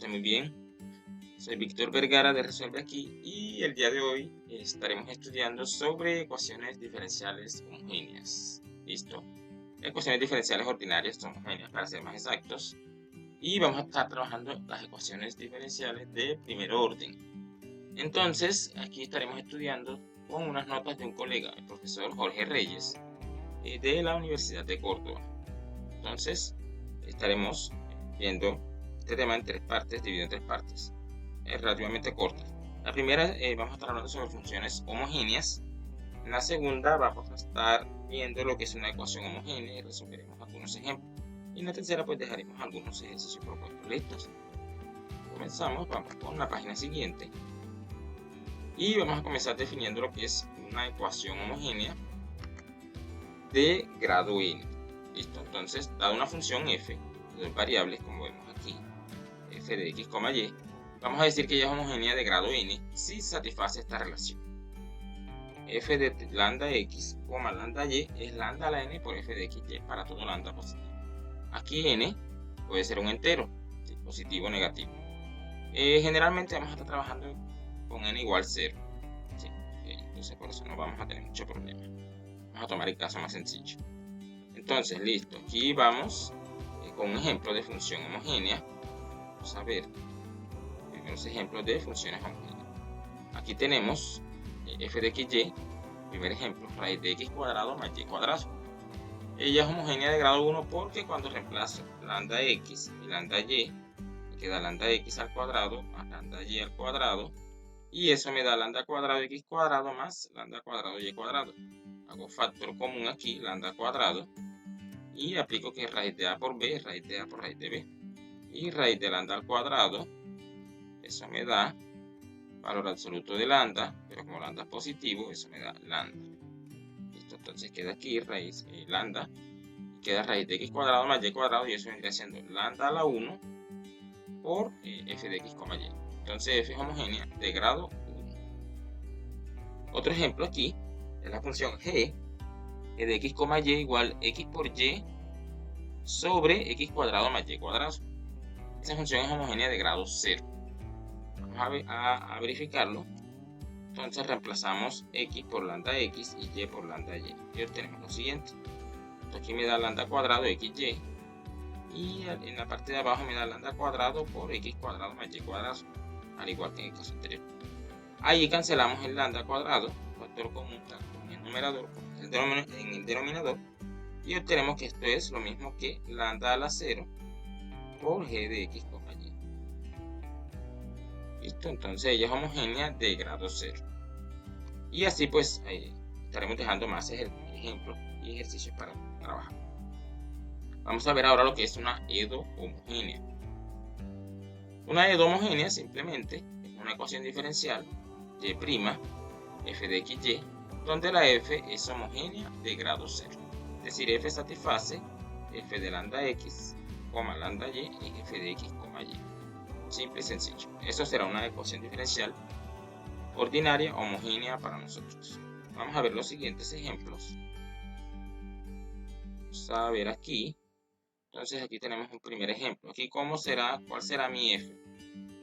estén muy bien. Soy Víctor Vergara de Resuelve Aquí y el día de hoy estaremos estudiando sobre ecuaciones diferenciales homogéneas. ¿Listo? Ecuaciones diferenciales ordinarias homogéneas para ser más exactos. Y vamos a estar trabajando las ecuaciones diferenciales de primer orden. Entonces, aquí estaremos estudiando con unas notas de un colega, el profesor Jorge Reyes, de la Universidad de Córdoba. Entonces, estaremos viendo este tema en tres partes, dividido en tres partes, relativamente cortas. La primera, vamos a estar hablando sobre funciones homogéneas. En la segunda, vamos a estar viendo lo que es una ecuación homogénea y resolveremos algunos ejemplos. Y en la tercera, pues dejaremos algunos ejercicios propuestos listos. Comenzamos, vamos con la página siguiente. Y vamos a comenzar definiendo lo que es una ecuación homogénea de grado n. Listo, entonces, dada una función f, de dos variables, como vemos aquí, f de x, y, vamos a decir que ella es homogénea de grado n si satisface esta relación. F de lambda x, lambda y es lambda a la n por f de x y para todo lambda positivo. Aquí n puede ser un entero, ¿sí? Positivo o negativo. Generalmente vamos a estar trabajando con n igual 0. ¿Sí? Entonces por eso no vamos a tener mucho problema. Vamos a tomar el caso más sencillo. Entonces, listo. Aquí vamos con un ejemplo de función homogénea. Vamos a ver primeros ejemplos de funciones homogéneas. Aquí tenemos f de xy, primer ejemplo, raíz de x cuadrado más y cuadrado. Ella es homogénea de grado 1 porque cuando reemplazo lambda x y lambda y, me queda lambda x al cuadrado más lambda y al cuadrado, y eso me da lambda cuadrado x cuadrado más lambda cuadrado y cuadrado. Hago factor común aquí, lambda cuadrado, y aplico que raíz de a por b es raíz de a por raíz de b. Y raíz de lambda al cuadrado, eso me da valor absoluto de lambda, pero como lambda es positivo, eso me da lambda. Listo, entonces queda aquí raíz lambda, queda raíz de x cuadrado más y cuadrado, y eso vendría siendo lambda a la 1 por f de x, y. Entonces f es homogénea de grado 1. Otro ejemplo aquí es la función g de x, y igual x por y sobre x cuadrado más y cuadrado. Esa función es homogénea de grado 0. Vamos a verificarlo. Entonces reemplazamos x por lambda x y y por lambda y. Y obtenemos lo siguiente. Entonces aquí me da lambda cuadrado xy. Y en la parte de abajo me da lambda cuadrado por x cuadrado más y cuadrado. Al igual que en el caso anterior. Ahí cancelamos el lambda cuadrado, factor común tanto en el numerador como en el denominador. Y obtenemos que esto es lo mismo que lambda a la 0 por g de x, y. Listo, entonces ella es homogénea de grado 0. Y así pues estaremos dejando más ejemplos y ejercicios para trabajar. Vamos a ver ahora lo que es una EDO homogénea. Una EDO homogénea simplemente es una ecuación diferencial y' f de xy, donde la f es homogénea de grado 0. Es decir, f satisface f de lambda x, lambda y en f de x, y. Simple y sencillo. Eso será una ecuación diferencial ordinaria homogénea para nosotros. Vamos a ver los siguientes ejemplos. Vamos a ver aquí. Entonces aquí tenemos un primer ejemplo. Aquí cuál será mi f.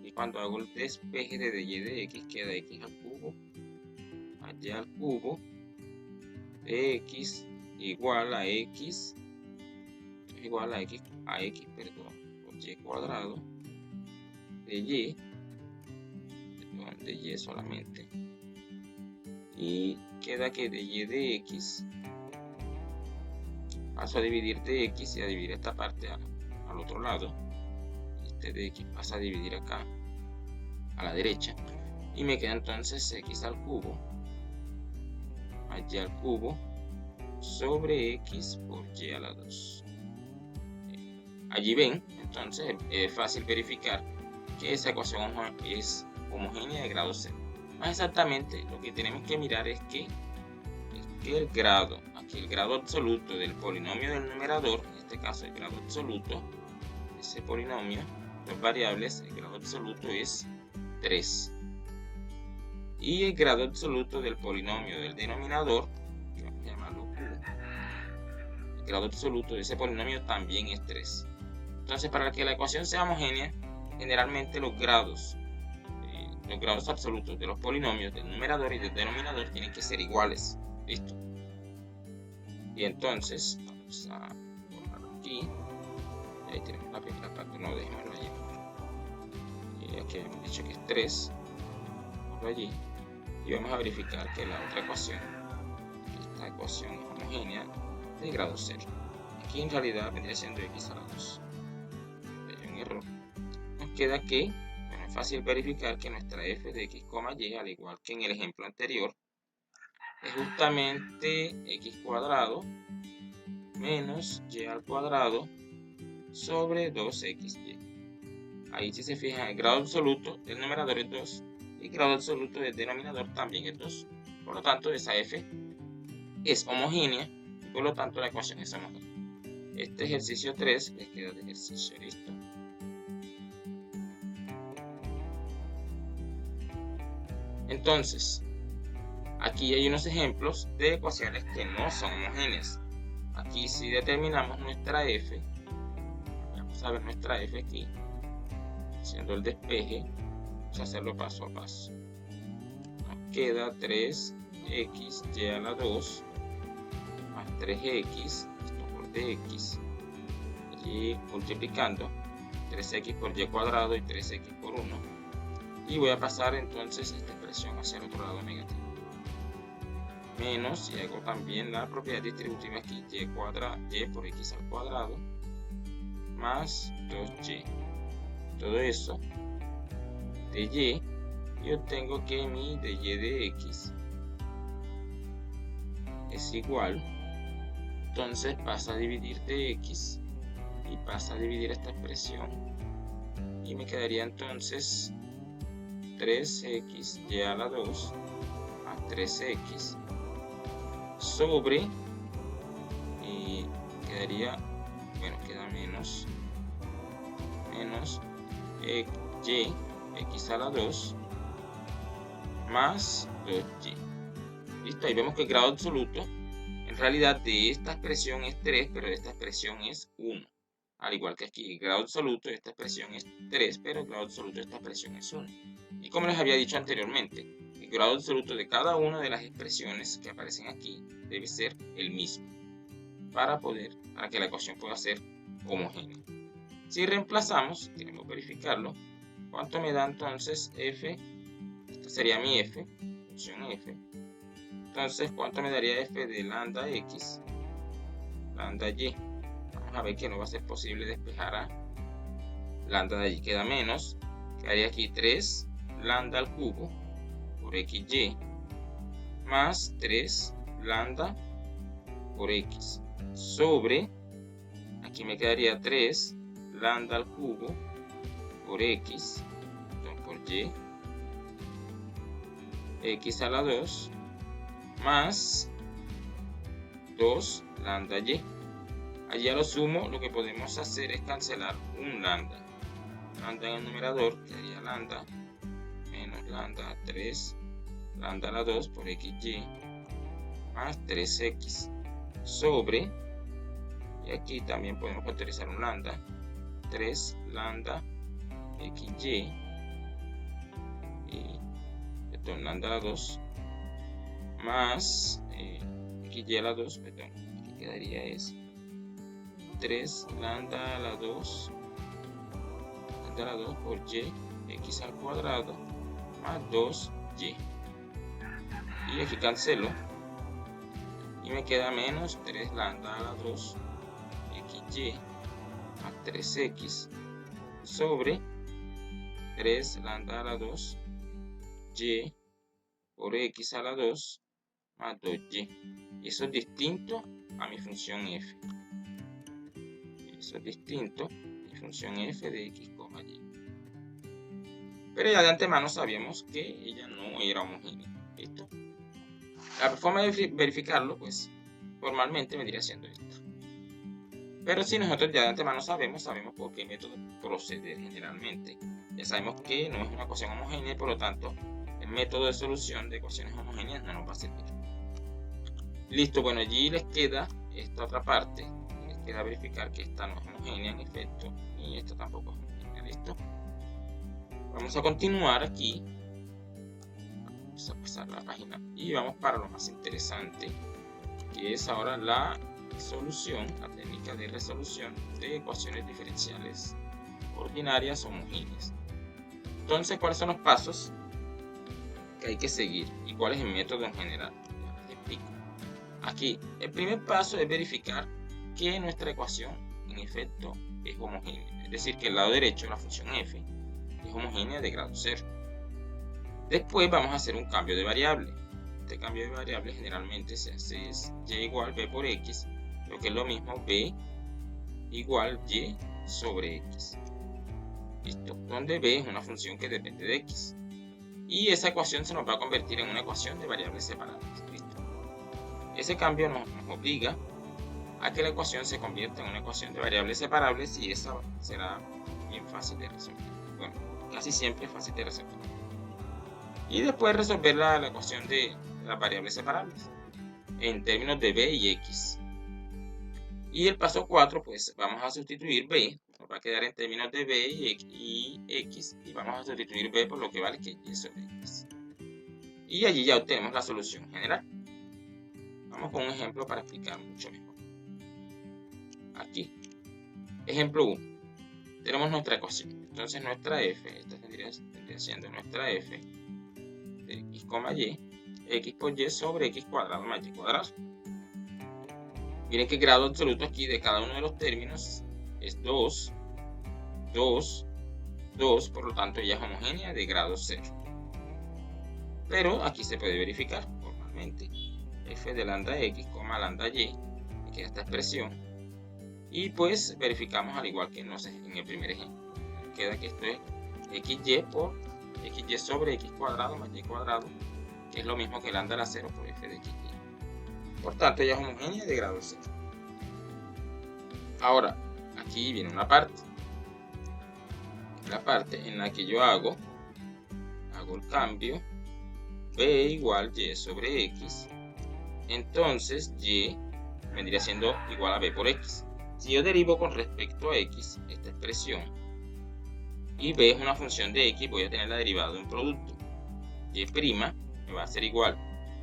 Y cuando hago el despeje de dy de x queda x al cubo más y al cubo de x igual a x por y cuadrado de y solamente, y queda que de y de x paso a dividir de x y a dividir esta parte al otro lado. Este de x pasa a dividir acá a la derecha y me queda entonces x al cubo más y al cubo sobre x por y a la 2. Allí ven, entonces es fácil verificar que esa ecuación es homogénea de grado 0. Más exactamente, lo que tenemos que mirar es que el grado absoluto del polinomio del numerador, en este caso el grado absoluto de ese polinomio, dos variables, el grado absoluto es 3. Y el grado absoluto del polinomio del denominador, que vamos a llamarlo q, el grado absoluto de ese polinomio también es 3. Entonces, para que la ecuación sea homogénea, generalmente los grados absolutos de los polinomios del numerador y del denominador tienen que ser iguales. Listo. Y entonces vamos a ponerlo aquí. Y ahí tenemos la primera parte. No, dejémoslo allí. Y aquí hemos dicho que es 3. Ponlo allí. Y vamos a verificar que la otra ecuación, esta ecuación es homogénea de grado 0. Aquí en realidad vendría siendo x a la 2. Hay un error. Nos queda que, bueno, es fácil verificar que nuestra f de x, y, al igual que en el ejemplo anterior, es justamente x cuadrado menos y al cuadrado sobre 2xy. Ahí, si se fijan, el grado absoluto del numerador es 2 y el grado absoluto del denominador también es 2. Por lo tanto, esa f es homogénea y por lo tanto la ecuación es homogénea. Este ejercicio 3 les queda de ejercicio. Listo. Entonces, aquí hay unos ejemplos de ecuaciones que no son homogéneas. Aquí si determinamos nuestra f, vamos a ver nuestra f aquí, haciendo el despeje, vamos a hacerlo paso a paso. Nos queda 3xy a la 2 más 3x, esto por dx, y multiplicando 3x por y cuadrado y 3x por 1. Y voy a pasar entonces esta expresión hacia el otro lado negativo. Menos, y hago también la propiedad distributiva aquí, y por x al cuadrado, más 2y. Todo eso de y obtengo que mi de y de x es igual. Entonces pasa a dividir de x y pasa a dividir esta expresión. Y me quedaría entonces 3xy a la 2 más 3x sobre, y quedaría, bueno, queda menos y x a la 2 más 2y. Listo, ahí vemos que el grado absoluto en realidad de esta expresión es 3, pero de esta expresión es 1. Al igual que aquí, el grado absoluto de esta expresión es 3, pero el grado absoluto de esta expresión es 1. Y como les había dicho anteriormente, el grado absoluto de cada una de las expresiones que aparecen aquí debe ser el mismo para que la ecuación pueda ser homogénea. Si reemplazamos, queremos verificarlo, ¿cuánto me da entonces f? Esta sería mi f, función f. Entonces, ¿cuánto me daría f de lambda x, lambda y? Vamos a ver que no va a ser posible despejar a lambda de y. Queda menos, quedaría aquí 3 lambda al cubo por xy más 3 lambda por x sobre, aquí me quedaría 3 lambda al cubo por x, por y, x a la 2 más 2 lambda y. Allí a lo sumo lo que podemos hacer es cancelar un lambda. Lambda en el numerador quedaría lambda menos lambda 3 lambda a la 2 por xy más 3x sobre, y aquí también podemos factorizar un lambda, 3 lambda xy, y esto es lambda a la 2 más xy a la 2, perdón, aquí quedaría es 3 lambda a la 2 por y, x al cuadrado más 2y. Y aquí cancelo y me queda menos 3 lambda a la 2 xy más 3x sobre 3 lambda a la 2 y por x a la 2 más 2y. Y eso es distinto a mi función f. Eso es distinto a mi función f de x, y. Pero ya de antemano sabíamos que ella no era homogénea. ¿Listo? La forma de verificarlo, pues, formalmente vendría siendo esta. Pero si nosotros ya de antemano sabemos por qué método proceder generalmente. Ya sabemos que no es una ecuación homogénea y por lo tanto el método de solución de ecuaciones homogéneas no nos va a servir. Listo, bueno, allí les queda esta otra parte. Les queda verificar que esta no es homogénea en efecto y esta tampoco es homogénea. ¿Listo? Vamos a continuar aquí. Vamos a pasar la página y vamos para lo más interesante, que es ahora la solución, la técnica de resolución de ecuaciones diferenciales ordinarias homogéneas. Entonces, ¿cuáles son los pasos que hay que seguir y cuál es el método en general? Ya les explico. Aquí, el primer paso es verificar que nuestra ecuación en efecto es homogénea, es decir, que el lado derecho de la función f es homogénea de grado 0. Después vamos a hacer un cambio de variable. Este cambio de variable generalmente se hace es y igual b por x, lo que es lo mismo b igual y sobre x. Listo, donde b es una función que depende de x. Y esa ecuación se nos va a convertir en una ecuación de variables separables. Listo. Ese cambio nos obliga a que la ecuación se convierta en una ecuación de variables separables y esa será bien fácil de resolver. Bueno, casi siempre es fácil de resolver. Y después resolver la ecuación de las variables separables en términos de b y x. Y el paso 4, pues vamos a sustituir b, nos va a quedar en términos de b y x, y vamos a sustituir b por lo que vale que y sobre x. Y allí ya obtenemos la solución general. Vamos con un ejemplo para explicar mucho mejor. Aquí, ejemplo 1. Tenemos nuestra ecuación. Entonces nuestra f, esta tendría siendo nuestra f de x, y, x por y sobre x cuadrado más y cuadrado. Miren que el grado absoluto aquí de cada uno de los términos es 2, 2, 2, por lo tanto ya es homogénea de grado 0. Pero aquí se puede verificar formalmente. F de lambda x, lambda y, me queda esta expresión. Y pues verificamos al igual que en el primer ejemplo. Queda que esto es xy por xy sobre x cuadrado más y cuadrado, que es lo mismo que lambda a la 0 por f de xy. Por tanto, ya es homogénea de grado 0. Ahora, aquí viene una parte. La parte en la que yo hago el cambio b igual y sobre x. Entonces, y vendría siendo igual a b por x. Si yo derivo con respecto a x esta expresión, y b es una función de x, voy a tener la derivada de un producto. Y' me va a ser igual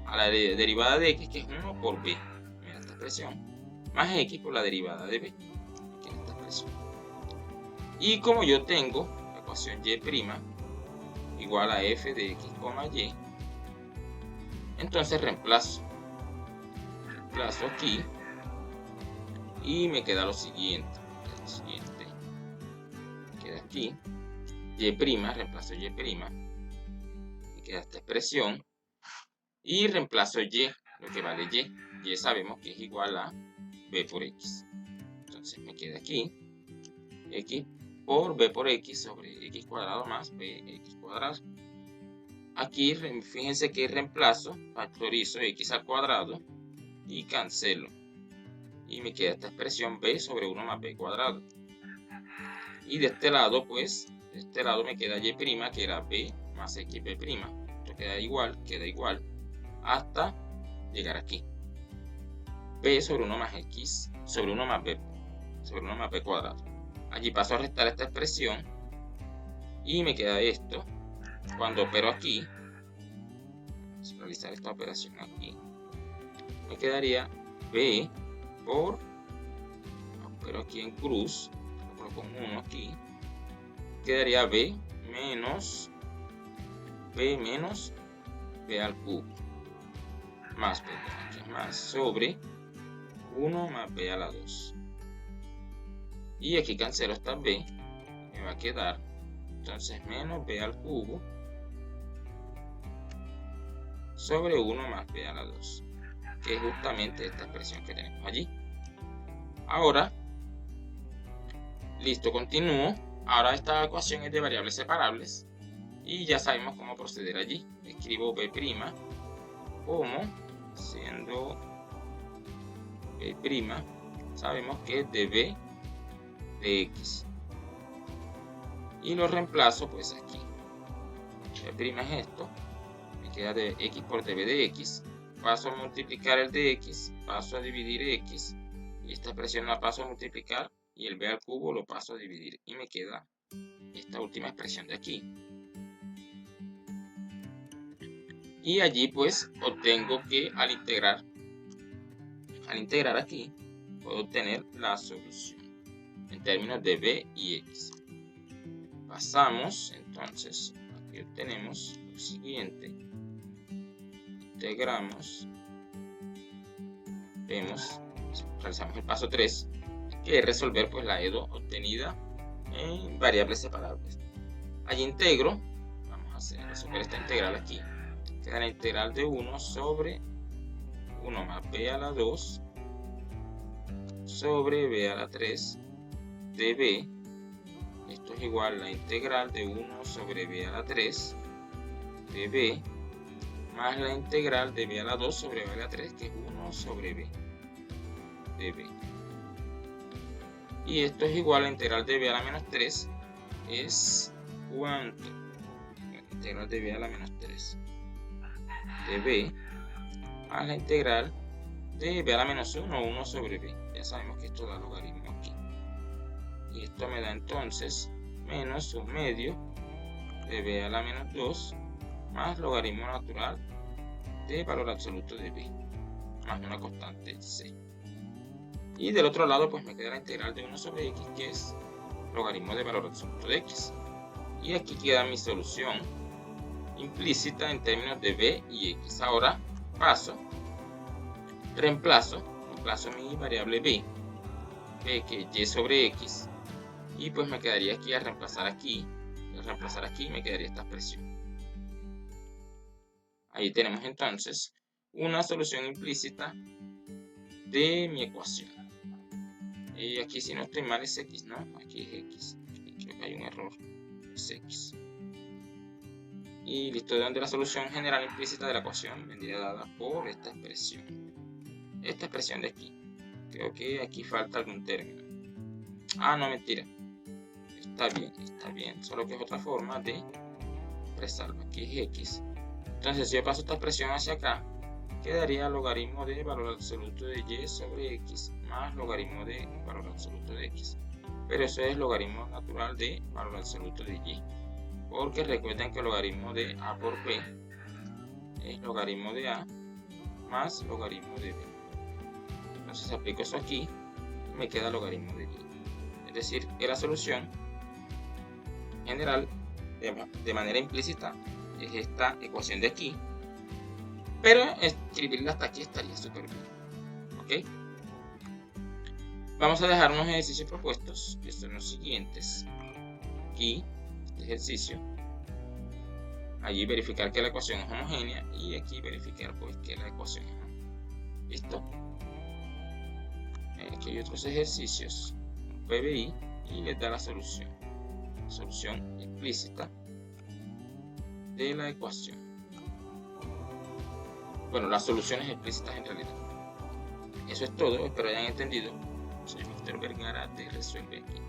a la derivada de x, que es 1 por b, mira esta expresión, más x por la derivada de b, que es esta expresión. Y como yo tengo la ecuación y' igual a f de x, y, entonces reemplazo aquí y me queda lo siguiente. Queda aquí y', reemplazo y', me queda esta expresión. Y reemplazo y, lo que vale y sabemos que es igual a b por x. Entonces me queda aquí x por b por x sobre x cuadrado más bx cuadrado. Aquí fíjense que reemplazo, factorizo x al cuadrado y cancelo. Y me queda esta expresión b sobre 1 más b cuadrado. Y de este lado, pues, de este lado me queda y', que era b más xb'. Esto queda igual, hasta llegar aquí. B sobre 1 más x sobre 1 más b sobre 1 más b cuadrado. Allí paso a restar esta expresión y me queda esto. Cuando opero aquí, vamos a realizar esta operación aquí, me quedaría b por, opero aquí en cruz, lo coloco con 1 aquí, quedaría b menos b al cubo más sobre 1 más b a la 2. Y aquí cancelo esta b, me va a quedar entonces menos b al cubo sobre 1 más b a la 2, que es justamente esta expresión que tenemos allí. Ahora, listo, continúo. Ahora esta ecuación es de variables separables y ya sabemos cómo proceder allí. Escribo b' como siendo b', sabemos que es de b de x. Y lo reemplazo pues aquí. B' es esto. Me queda de x por db de x. Paso a multiplicar el de x, paso a dividir x. Y esta expresión la paso a multiplicar y el b al cubo lo paso a dividir. Y me queda esta última expresión de aquí. Y allí pues obtengo que al integrar aquí, puedo obtener la solución en términos de b y x. Pasamos, entonces, aquí obtenemos lo siguiente. Integramos, vemos, realizamos el paso 3, que es resolver pues la EDO obtenida en variables separables. Allí integro, vamos a resolver esta integral aquí. Queda la integral de 1 sobre 1 más b a la 2 sobre b a la 3 de b. Esto es igual a la integral de 1 sobre b a la 3 de b más la integral de b a la 2 sobre b a la 3, que es 1 sobre b de b. Y esto es igual a la integral de b a la menos 3, es ¿cuánto? La integral de b a la menos 3 de b más la integral de b a la menos 1, 1 sobre b. Ya sabemos que esto da logaritmo aquí. Y esto me da entonces menos 1 medio de b a la menos 2 más logaritmo natural de valor absoluto de b más una constante c. Y del otro lado pues me queda la integral de 1 sobre x, que es logaritmo de valor absoluto de x. Y aquí queda mi solución implícita en términos de b y x. Ahora reemplazo mi variable b, que es y sobre x, y pues me quedaría aquí al reemplazar aquí me quedaría esta expresión. Ahí tenemos entonces una solución implícita de mi ecuación. Y aquí, si no estoy mal, es x, ¿no? Aquí es x. Aquí creo que hay un error. Es x. Y listo, de donde la solución general implícita de la ecuación vendría dada por esta expresión. Esta expresión de aquí. Creo que aquí falta algún término. Ah, no, mentira. Está bien. Solo que es otra forma de expresarlo. Aquí es x. Entonces, si yo paso esta expresión hacia acá, quedaría logaritmo de valor absoluto de y sobre x más logaritmo de valor absoluto de x. Pero eso es logaritmo natural de valor absoluto de y. Porque recuerden que el logaritmo de a por b es logaritmo de a más logaritmo de b. Entonces aplico eso aquí y me queda logaritmo de y. Es decir, que la solución general de manera implícita es esta ecuación de aquí. Pero escribirla hasta aquí estaría súper bien. ¿Ok? Vamos a dejar unos ejercicios propuestos, que son los siguientes. Aquí, este ejercicio. Allí verificar que la ecuación es homogénea y aquí verificar pues que la ecuación es homogénea. ¿Listo? Aquí hay otros ejercicios, PBI, y les da la solución. Solución explícita de la ecuación. Bueno, las soluciones explícitas en realidad. Eso es todo, espero hayan entendido. Soy Víctor Vergara de Resuelve Aquí.